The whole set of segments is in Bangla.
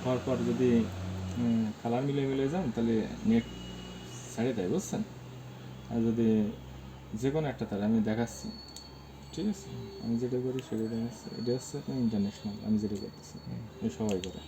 হওয়ার পর যদি কালার মিলে যান তাহলে নেট ছাড়িয়ে দেয়, বুঝছেন? আর যদি যে কোনো একটা তার আমি দেখাচ্ছি, ঠিক আছে? আমি যেটা করি সেটা দেখাচ্ছি। এটা হচ্ছে আপনার ইন্টারন্যাশনাল, আমি যেটা করতেছি সবাই করে।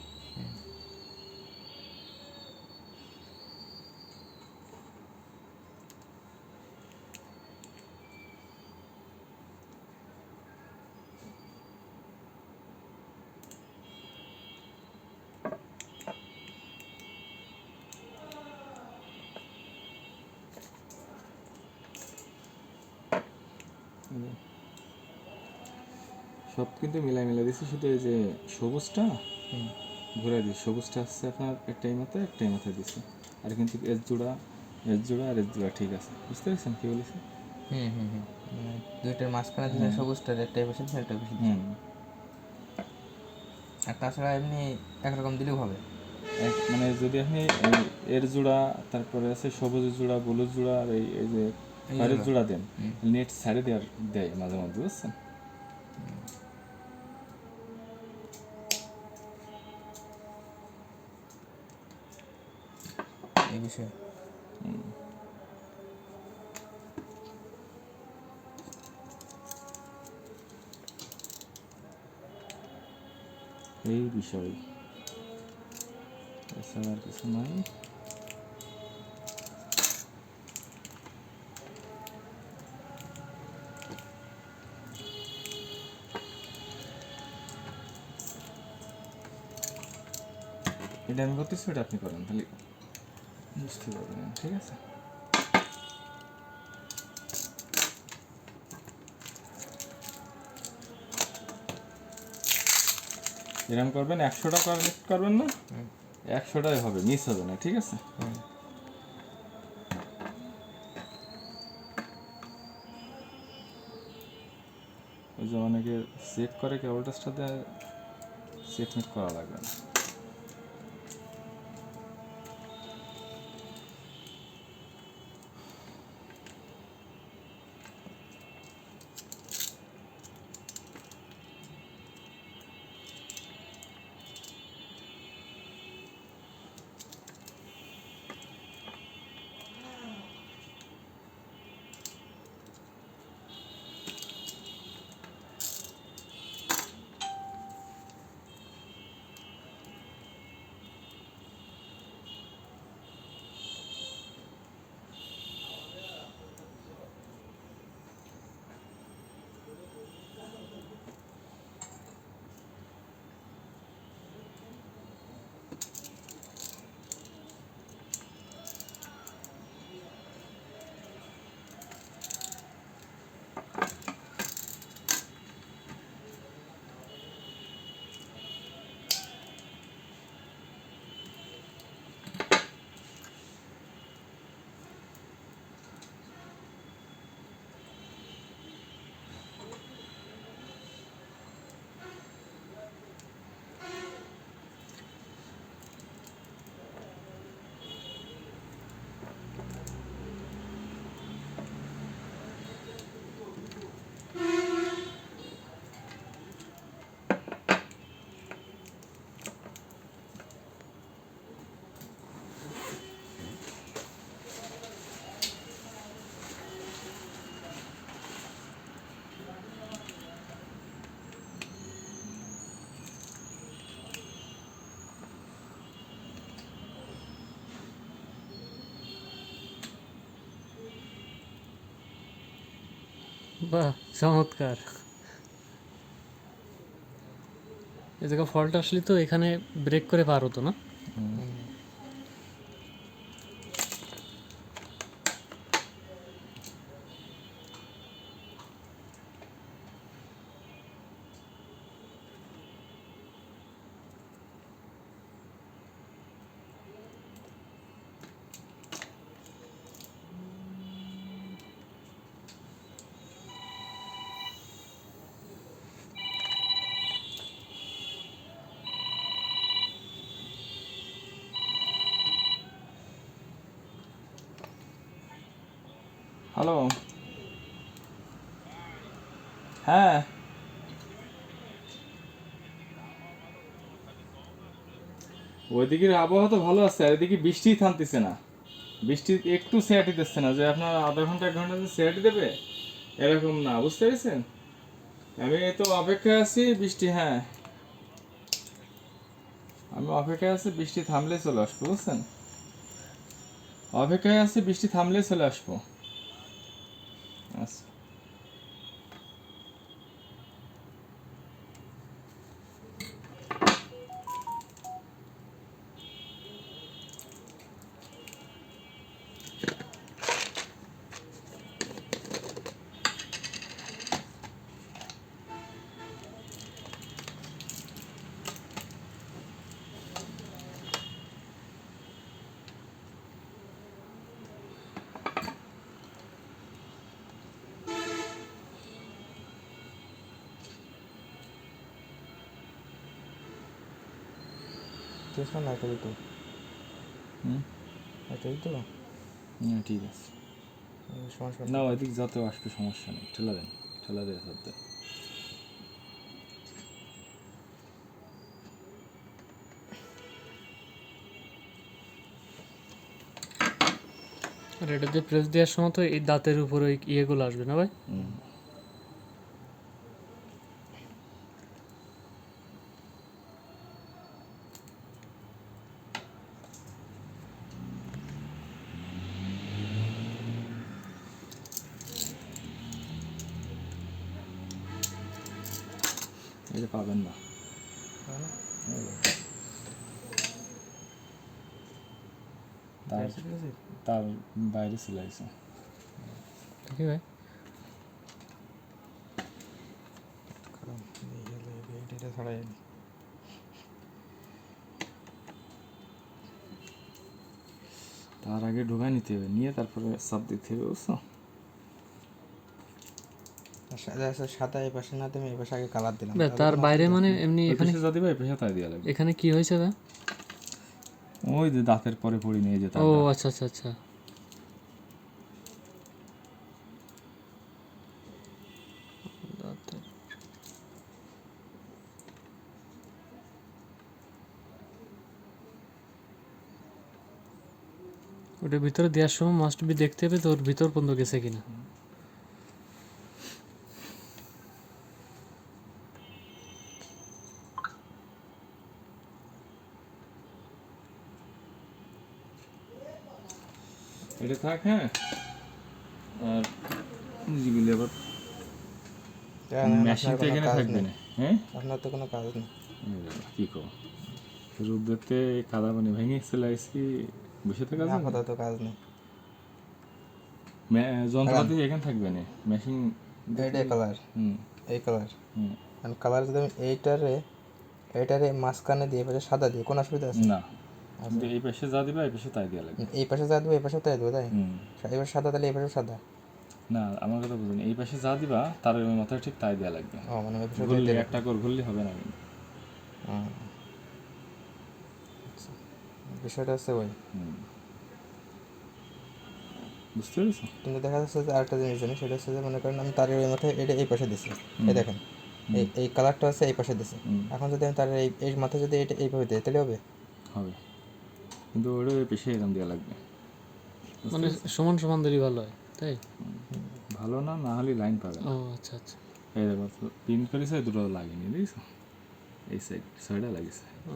সব কিন্তু মিলাই দিচ্ছি, শুধু এই যে সবুজটা ঘুরে দিই। সবুজটা হচ্ছে আপনার একটাই মাথায় দিচ্ছি। আর কিন্তু এস জোড়া আর এস জোড়া ঠিক আছে, বুঝতে পেরেছেন কী বলেছি? দুইটার মাঝখানে দিলে সবুজটার একটাই বেশি দিচ্ছে, একটা বেশি দিচ্ছে। আর তাছাড়া এমনি একরকম দিলেও হবে। মানে যদি আপনি এর জোড়া, তারপরে আছে সবুজের জোড়া, হলুদ জোড়া, আর এই যে খয়ের জোড়া দেন, নেট ছাড়ে দেয় মাঝে মধ্যে, বুঝছেন? এই বিষয়ে এই বিষয় এছাড়া আর কিছু নয়। এটা আমি করতেছি, ওটা আপনি করেন, তাহলে বুঝতে পারবেন, ঠিক আছে? এরকম করবেন, 100টা কালেক্ট করবেন না, 100টাই হবে, মিস হবে না, ঠিক আছে? ওই যে অনেকে চেক করে, কেবল টেস্টটাতে চেকমেট করা লাগবে না। বাহ, চমৎকার! এ জায়গা ফল্ট আসলে তো এখানে ব্রেক করে পার হতো না? হ্যালো, হ্যাঁ, ওইদিকের আবহাওয়া তো ভালো আছে, আর এদিকে বৃষ্টি থামতেছে না, বৃষ্টি একটু সেয়াটি দিচ্ছে না, যে আপনার আধা ঘন্টা 1 ঘন্টা যে সেয়াটি দেবে এরকম না, বুঝতে পেরেছেন? আমি তো অপেক্ষায় আছি বৃষ্টি, হ্যাঁ আমি অপেক্ষায় আছি, বৃষ্টি থামলে চলে আসবো, বুঝছেন? অপেক্ষায় আছি, বৃষ্টি থামলে চলে আসবো। আচ্ছা। ঠিক আছে না, একটা দিত হুম, একটা দিত না, না ঠিক আছে। সমস্যা না ওইদিক যত আসবে সমস্যা নেই, ঠেলা দেন, ঠেলা দিয়ে সব দেন। আর এটাতে প্রেস দেওয়ার সময় তো এই দাঁতের উপর ওই ইয়েগুলো আসবে না ভাই? হুম। এটা পাবেন না, তার তার বাইরে চলে আসে। ঠিক ভাই। এটা ছাড়াই তার আগে ঢোকায় নিতে হবে, নিয়ে তারপরে চাপ দিতে হবে, বুঝছো? সাদা এই পাশে না, তুমি এই পাশে আগে কালার দিলাম, ভাই, তার বাইরে মানে এমনি ওই এখানে পেশে যা দিবা, এই পেশে তাই দেওয়া লাগবে। এখানে কি হয়েছে ভাই? ওই যে দাঁতের পরে পড়ি নিয়ে যেতে ও আচ্ছা আচ্ছা আচ্ছা। দাঁতের ওটার ভিতরে দেওয়ার সময় মাস্ট বি দেখতে হবে তো ওর ভিতর পর্যন্ত গেছে কিনা। এটা থাক, হ্যাঁ। আর যেগুলি আবার মেশিন তো এখানে থাকবে না, হ্যাঁ। আপনার তো কোনো কাজ নেই। এই বাবা, কি কো রোদ্রতে কাদা পানি ভেঙে চলে আসছি, বসে থাকা যাবে না? আপাতত কাজ নেই। যন্ত্রপাতি এখানে থাকবে না, মেশিন। এইটাই কালার, হুম এই কালার, হুম। কারণ কালার যদি আমি এইটারে মাঝখানে দিয়ে পাশে সাদা দিয়ে কোনো অসুবিধা আছে? না, কিন্তু এই পাশে যা দিবা এই পাশে তাই দেওয়া লাগবে। এই পাশে যা দেবো এই পাশে তাই দেবো, তাই? হুম। এবার সাদা, তাহলে এই পাশে সাদা। না, আমার কথা বুঝুন, এই পাশে যা দিবা তার ওই মাথায় ঠিক তাই দেওয়া লাগবে। ও মানে ওই পাশে ঘুরলে একটা করে ঘুরলে হবে না কিন্তু। বিষয়টা হচ্ছে ওই। হুম, বুঝতে পেরেছো? কিন্তু দেখা যাচ্ছে যে আরেকটা জিনিস জানি, সেটা হচ্ছে যে মনে করেন আমি তারের ওই মাথায় এটা এই পাশে দিছি, এই দেখেন এই কালারটা হচ্ছে এই পাশে দিছি। এখন যদি আমি তারের এই মাথায় যদি এটা এইভাবে দিই তাহলে হবে? হবে, কিন্তু ওটা ওই পেশে এরকম দেওয়া লাগবে। মানে সমান সমান দিলেই ভালো হয়, তাই? ভালো না, না হলে লাইন পাবে না। ও আচ্ছা আচ্ছা। এই দেখো পিন করেছে, দুটো লাগেনি, দেখছো? এই সাইডে লাগিয়েছে। ও,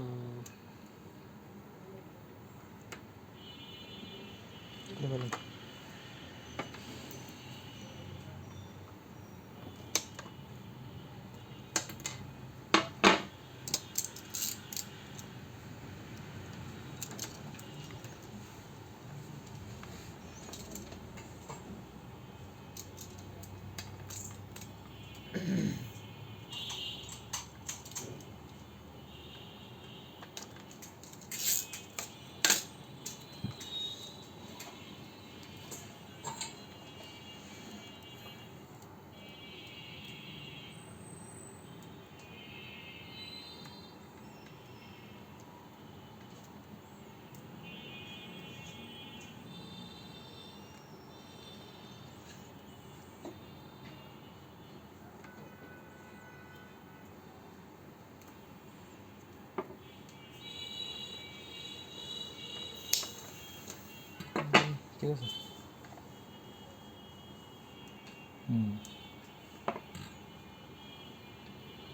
ঠিক আছে।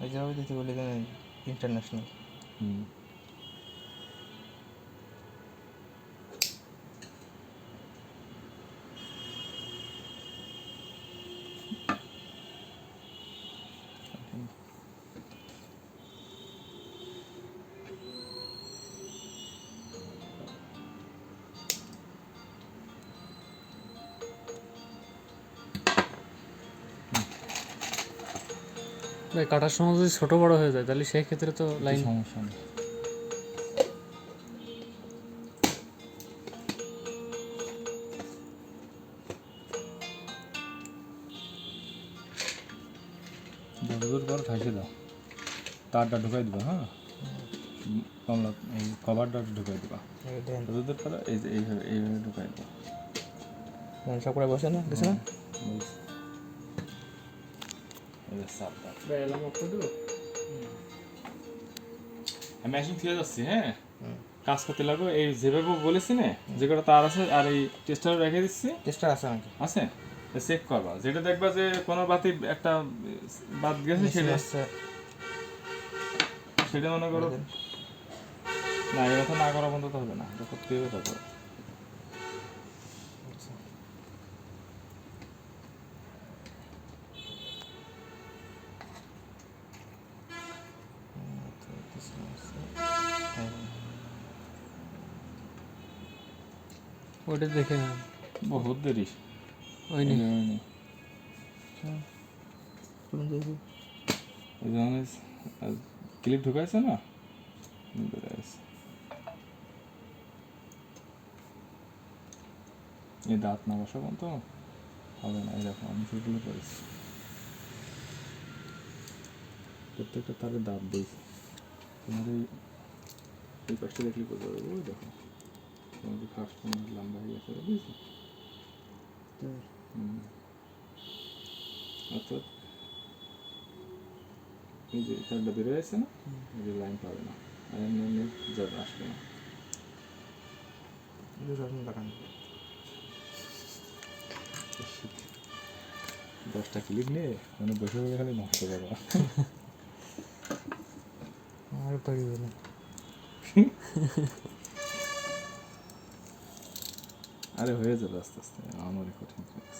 এই যেভাবে দিতে বলি ইন্টারন্যাশনাল। ভাই কাটার সময় যদি ছোটো বড় হয়ে যায় তাহলে সেই ক্ষেত্রে তো লাইন সমস্যা নেই। যতদূর পর ঠাসে দাও, তারটা ঢুকাই দিবা। হ্যাঁ, কমলা এই কভারটা ঢুকাই দিবা। যতদূর পরে এই যে এইভাবে ঢুকাই দিবা। সব করে বসে না কিছু না। আমি মেশিন ফিরে যাচ্ছি। হ্যাঁ, কাজ করতে লাগো। এই যেভাবে বলেছি না, যে কটা তার আছে আর এই টেস্টার রেখে দিচ্ছি। টেস্টার আছে নাকি? আছে, চেক করবা। যেটা দেখবা যে কোনো বাতি একটা বাদ গেছে সেটা মনে করো না, এই কথা না করা বন্ধ তো হবে না, এটা করতে হবে। তারপর ওইটা দেখে না বহুত দেরি ওই নেই। এই ধরনের ক্লিপ ঢুকাইছে না, এই দাঁত না বসা পর্যন্ত হবে না। এরকম আমি সেগুলো করেছি, প্রত্যেকটা তারে দাঁত দিয়েছি। তোমার এই পাশটা দেখলে করতে পারবো। ওই দেখো তোমাদের ফার্স্ট লম্বা হয়ে গেছে, বুঝেছি। অর্থাৎ এই যে তারটা বেরোয় আছে না, এই যে লাইন পাবে না, আর এমনি যাবে, আসবে না। দশটা ক্লিপ নিয়ে মানে বসে বসে খালি নষ্ট করবো। আর পারিবে না। আরে হয়ে যাবে আস্তে আস্তে। আমারই কঠিন কাজ,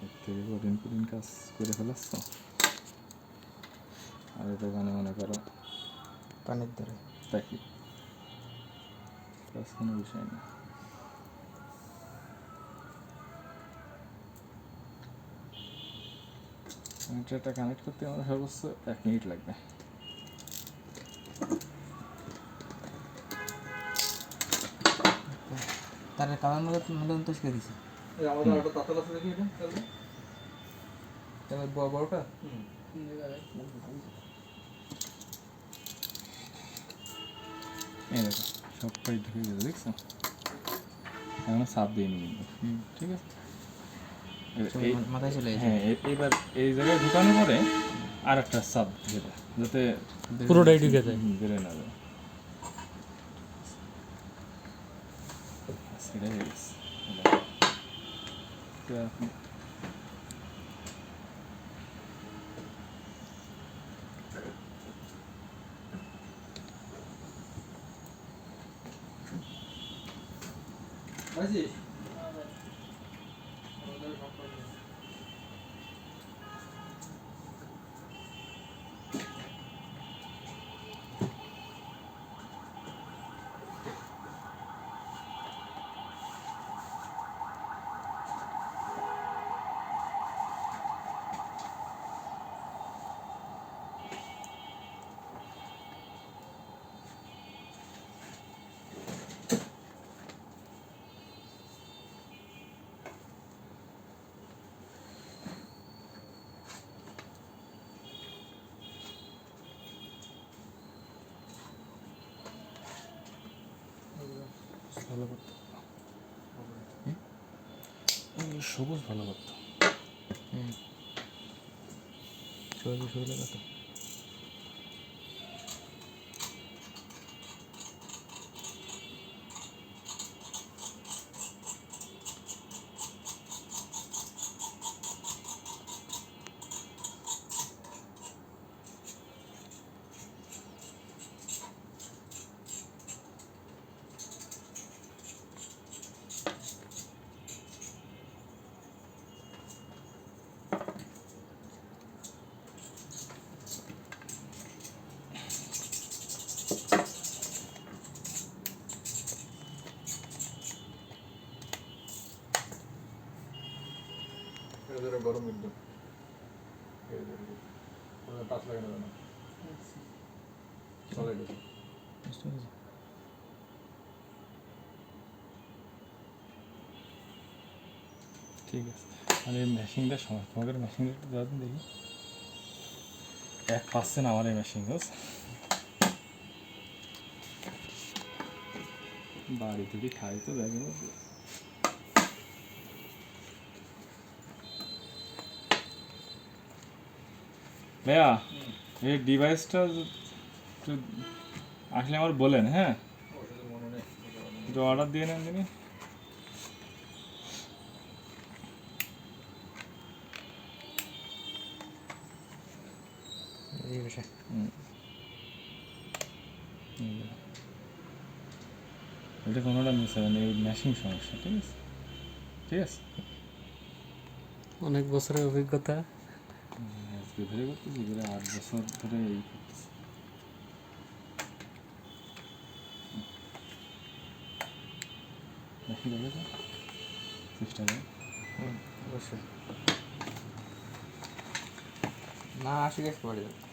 এর থেকে কঠিন কাজ করে ফেলাচ্ছ। আর এটা ওখানে মনে করো পানির ধরে তাই কি কাজ, কোনো বিষয় না। এটা কানেক্ট করতে আমার সর্বোচ্চ 1 মিনিট লাগবে। তার কালার মূল্যায়ন তো শিখে দিছি। বড়টা এই দেখো সবটাই ঢুকে গেছে, দেখছো? এখনো চাপ দিইনি কিন্তু। ঠিক আছে, মাথায় চলে গেছে। হ্যাঁ, এবার এই জায়গায় ঢুকানোর পরে আর একটা চাপ দেবে যাতে পুরোটাই ঢুকে যায়। বেরোয় না যায়। সেটাই হয়ে গেছে। তো এখন ভালো করতো, সবুজ ভালো করতো। শরীরে কত গরম কিন্তু টাচ লাগে না চলে গেছে। ঠিক আছে, আর এই মেশিনটার সময় তোমাদের মেশিনটা একটু দাদা দেখি 1% আমার এই মেশিন বুঝ বাড়ি থেকে খাই তো দেখি ভাইয়া এই ডিভাইসটা একটু আসলে আমার বলেন, হ্যাঁ একটু অর্ডার দিয়ে নেন তিনি। এই বিষয় এটা কোনোটা মিস হবে না, এই ম্যাশিং সমস্যা। ঠিক আছে, ঠিক আছে, অনেক বছরের অভিজ্ঞতা। আজকে ধরে করতেছি, এবারে 8 বছর ধরে এই করতেছি। দেখি দেখে তো চেষ্টা করে অবশ্যই না আসি গেছে বাড়ি যাবে।